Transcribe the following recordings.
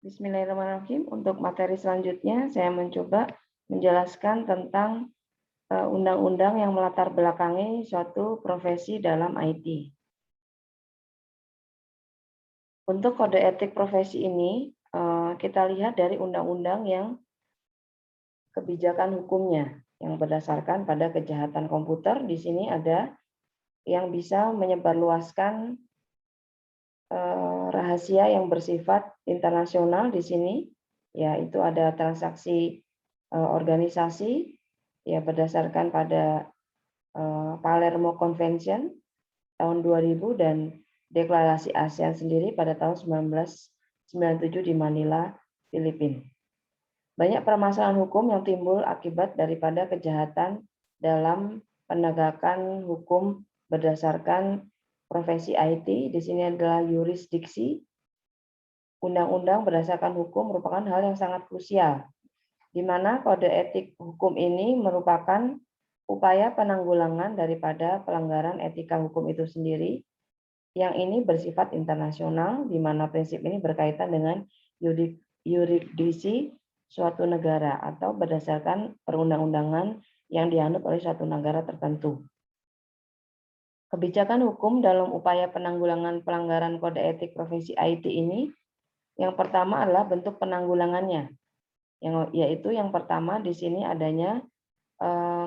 Bismillahirrahmanirrahim. Untuk materi selanjutnya, saya mencoba menjelaskan tentang undang-undang yang melatar belakangi suatu profesi dalam IT. Untuk kode etik profesi ini, kita lihat dari undang-undang yang kebijakan hukumnya yang berdasarkan pada kejahatan komputer. Di sini ada yang bisa menyebarluaskan rahasia yang bersifat internasional di sini, yaitu ada transaksi organisasi ya berdasarkan pada Palermo Convention tahun 2000 dan Deklarasi ASEAN sendiri pada tahun 1997 di Manila, Filipina. Banyak permasalahan hukum yang timbul akibat daripada kejahatan dalam penegakan hukum berdasarkan profesi IT. Di sini adalah yurisdiksi. Undang-undang berdasarkan hukum merupakan hal yang sangat krusial, di mana kode etik hukum ini merupakan upaya penanggulangan daripada pelanggaran etika hukum itu sendiri, yang ini bersifat internasional, di mana prinsip ini berkaitan dengan yurisdiksi suatu negara atau berdasarkan perundang-undangan yang dianut oleh suatu negara tertentu. Kebijakan hukum dalam upaya penanggulangan pelanggaran kode etik profesi IT ini, yang pertama adalah bentuk penanggulangannya, yaitu yang pertama di sini adanya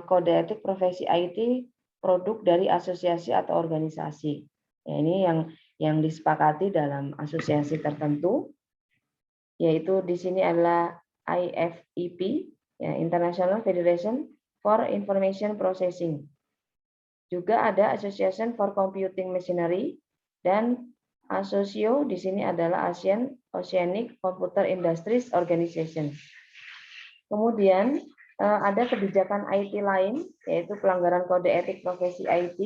kode etik profesi IT produk dari asosiasi atau organisasi. Ya, ini yang disepakati dalam asosiasi tertentu, yaitu di sini adalah IFEP, ya, International Federation for Information Processing. Juga ada Association for Computing Machinery dan Asosio di sini adalah ASEAN Oceanic Computer Industries Organization. Kemudian ada kebijakan IT lain, yaitu pelanggaran kode etik profesi IT.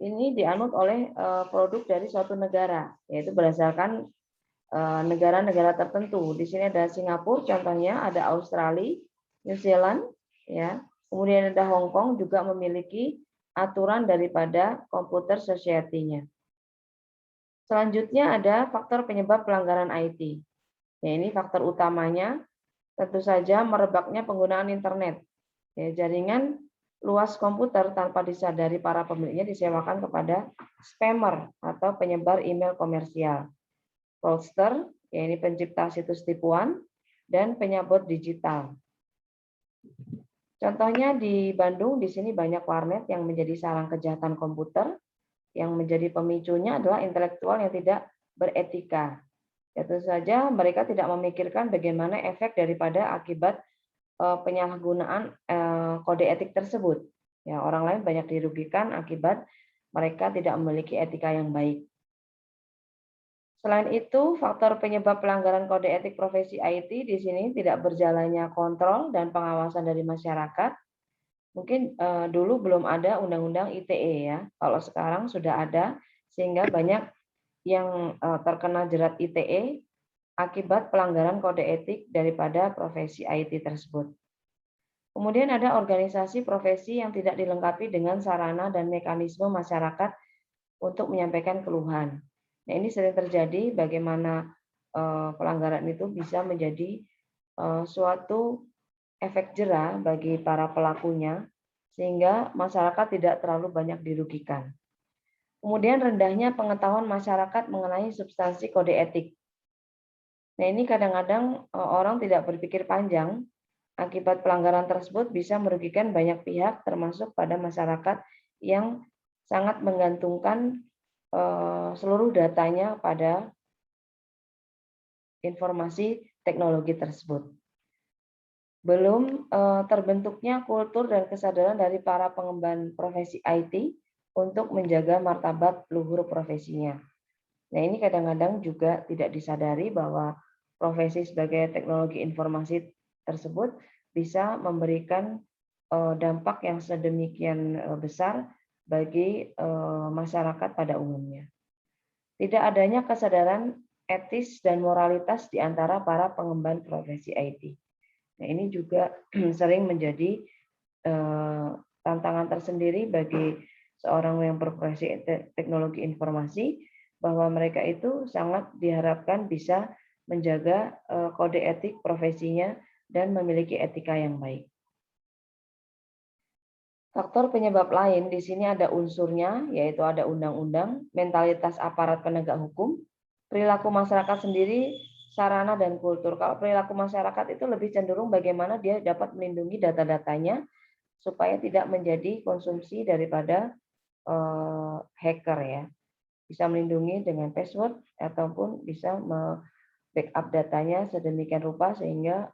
Ini dianut oleh produk dari suatu negara, yaitu berdasarkan negara-negara tertentu. Di sini ada Singapura, contohnya ada Australia, New Zealand, ya. Kemudian ada Hong Kong juga memiliki aturan daripada Computer Society-nya. Selanjutnya ada faktor penyebab pelanggaran IT. Ya, ini faktor utamanya tentu saja merebaknya penggunaan internet. Ya, jaringan luas komputer tanpa disadari para pemiliknya disewakan kepada spammer atau penyebar email komersial, fraudster, yaitu pencipta situs tipuan, dan penyabot digital. Contohnya di Bandung, di sini banyak warnet yang menjadi sarang kejahatan komputer, yang menjadi pemicunya adalah intelektual yang tidak beretika. Tentu saja mereka tidak memikirkan bagaimana efek daripada akibat penyalahgunaan kode etik tersebut. Ya, orang lain banyak dirugikan akibat mereka tidak memiliki etika yang baik. Selain itu, faktor penyebab pelanggaran kode etik profesi IT di sini tidak berjalannya kontrol dan pengawasan dari masyarakat. Mungkin dulu belum ada undang-undang ITE ya. Kalau sekarang sudah ada, sehingga banyak yang terkena jerat ITE akibat pelanggaran kode etik daripada profesi IT tersebut. Kemudian ada organisasi profesi yang tidak dilengkapi dengan sarana dan mekanisme masyarakat untuk menyampaikan keluhan. Nah, ini sering terjadi bagaimana pelanggaran itu bisa menjadi suatu efek jera bagi para pelakunya, sehingga masyarakat tidak terlalu banyak dirugikan. Kemudian rendahnya pengetahuan masyarakat mengenai substansi kode etik. Nah, ini kadang-kadang orang tidak berpikir panjang, akibat pelanggaran tersebut bisa merugikan banyak pihak, termasuk pada masyarakat yang sangat menggantungkan seluruh datanya pada informasi teknologi tersebut. Belum terbentuknya kultur dan kesadaran dari para pengemban profesi IT untuk menjaga martabat luhur profesinya. Nah, ini kadang-kadang juga tidak disadari bahwa profesi sebagai teknologi informasi tersebut bisa memberikan dampak yang sedemikian besar bagi masyarakat pada umumnya. Tidak adanya kesadaran etis dan moralitas di antara para pengemban profesi IT. Nah, ini juga sering menjadi tantangan tersendiri bagi seorang yang berprofesi teknologi informasi, bahwa mereka itu sangat diharapkan bisa menjaga kode etik profesinya dan memiliki etika yang baik. Faktor penyebab lain di sini ada unsurnya, yaitu ada undang-undang, mentalitas aparat penegak hukum, perilaku masyarakat sendiri, sarana dan kultur. Kalau perilaku masyarakat itu lebih cenderung bagaimana dia dapat melindungi data-datanya supaya tidak menjadi konsumsi daripada hacker ya. Bisa melindungi dengan password ataupun bisa backup datanya sedemikian rupa sehingga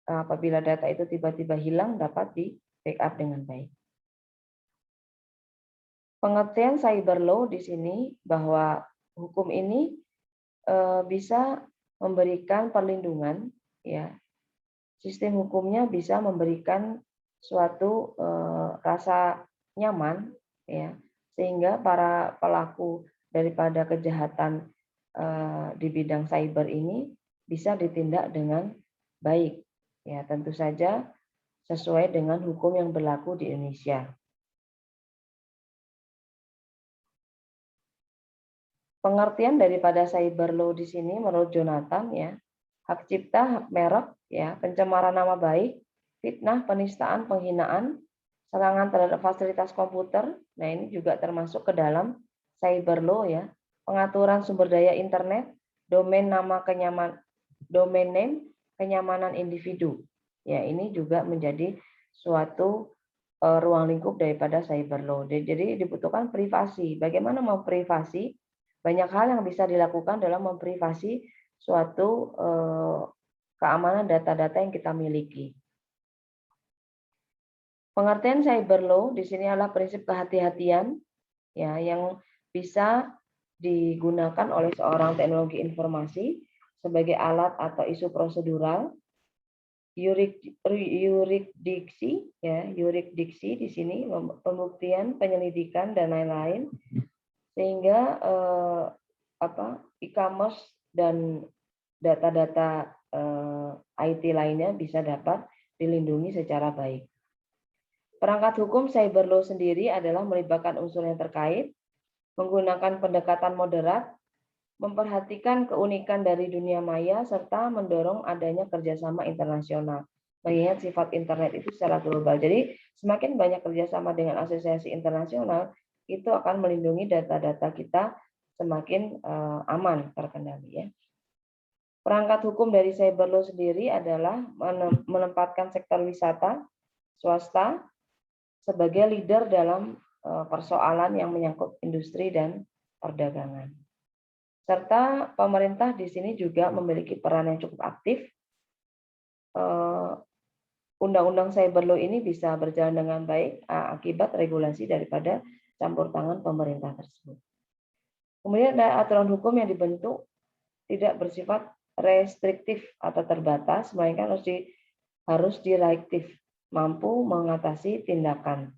apabila data itu tiba-tiba hilang dapat di backup dengan baik. Pengertian cyber law di sini bahwa hukum ini bisa memberikan perlindungan, ya. Sistem hukumnya bisa memberikan suatu rasa nyaman, ya, sehingga para pelaku daripada kejahatan di bidang cyber ini bisa ditindak dengan baik, ya. Tentu saja sesuai dengan hukum yang berlaku di Indonesia. Pengertian daripada cyber law di sini menurut Jonathan ya, hak cipta, hak merek, ya, pencemaran nama baik, fitnah, penistaan, penghinaan, serangan terhadap fasilitas komputer. Nah, ini juga termasuk ke dalam cyber law ya. Pengaturan sumber daya internet, domain nama domain name, kenyamanan individu. Ya, ini juga menjadi suatu ruang lingkup daripada cyber law. Jadi dibutuhkan privasi. Bagaimana memprivasi? Banyak hal yang bisa dilakukan dalam memprivasi suatu keamanan data-data yang kita miliki. Pengertian cyber law di sini adalah prinsip kehati-hatian ya yang bisa digunakan oleh seorang teknologi informasi sebagai alat atau isu prosedural, yurisdiksi di sini pembuktian, penyelidikan dan lain-lain. Sehingga e-commerce dan data-data IT lainnya bisa dapat dilindungi secara baik. Perangkat hukum cyber law sendiri adalah melibatkan unsur yang terkait, menggunakan pendekatan moderat, memperhatikan keunikan dari dunia maya, serta mendorong adanya kerjasama internasional. Mengingat sifat internet itu secara global. Jadi semakin banyak kerjasama dengan asosiasi internasional, itu akan melindungi data-data kita semakin aman terkendali ya. Perangkat hukum dari cyber law sendiri adalah menempatkan sektor wisata swasta sebagai leader dalam persoalan yang menyangkut industri dan perdagangan. Serta pemerintah di sini juga memiliki peran yang cukup aktif. Undang-undang cyber law ini bisa berjalan dengan baik akibat regulasi daripada campur tangan pemerintah tersebut. Kemudian ada aturan hukum yang dibentuk tidak bersifat restriktif atau terbatas, melainkan harus direktif, mampu mengatasi tindakan,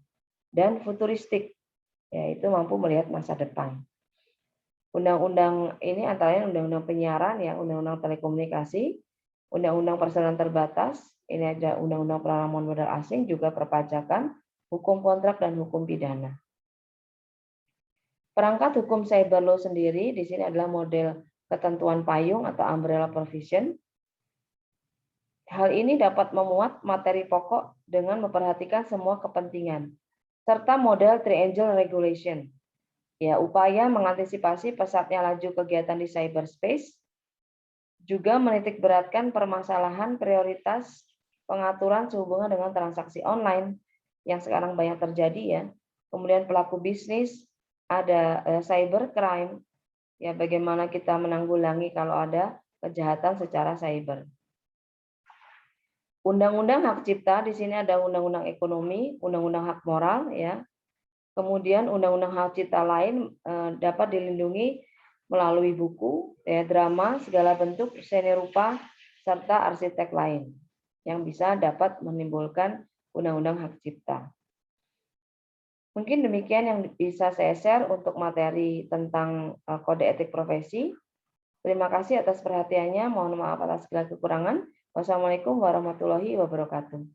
dan futuristik, yaitu mampu melihat masa depan. Undang-undang ini antara undang-undang penyiaran, ya, undang-undang telekomunikasi, undang-undang perseroan terbatas, ini ada undang-undang penanaman modal asing, juga perpajakan, hukum kontrak dan hukum pidana. Perangkat hukum cyber law sendiri di sini adalah model ketentuan payung atau umbrella provision. Hal ini dapat memuat materi pokok dengan memperhatikan semua kepentingan serta model triangle regulation. Ya, upaya mengantisipasi pesatnya laju kegiatan di cyberspace, juga menitik beratkan permasalahan prioritas pengaturan sehubungan dengan transaksi online yang sekarang banyak terjadi ya. Kemudian pelaku bisnis, ada cybercrime, ya bagaimana kita menanggulangi kalau ada kejahatan secara cyber. Undang-undang hak cipta di sini ada undang-undang ekonomi, undang-undang hak moral, ya. Kemudian undang-undang hak cipta lain dapat dilindungi melalui buku, ya, drama, segala bentuk seni rupa serta arsitek lain yang bisa dapat menimbulkan undang-undang hak cipta. Mungkin demikian yang bisa saya share untuk materi tentang kode etik profesi. Terima kasih atas perhatiannya. Mohon maaf atas segala kekurangan. Wassalamualaikum warahmatullahi wabarakatuh.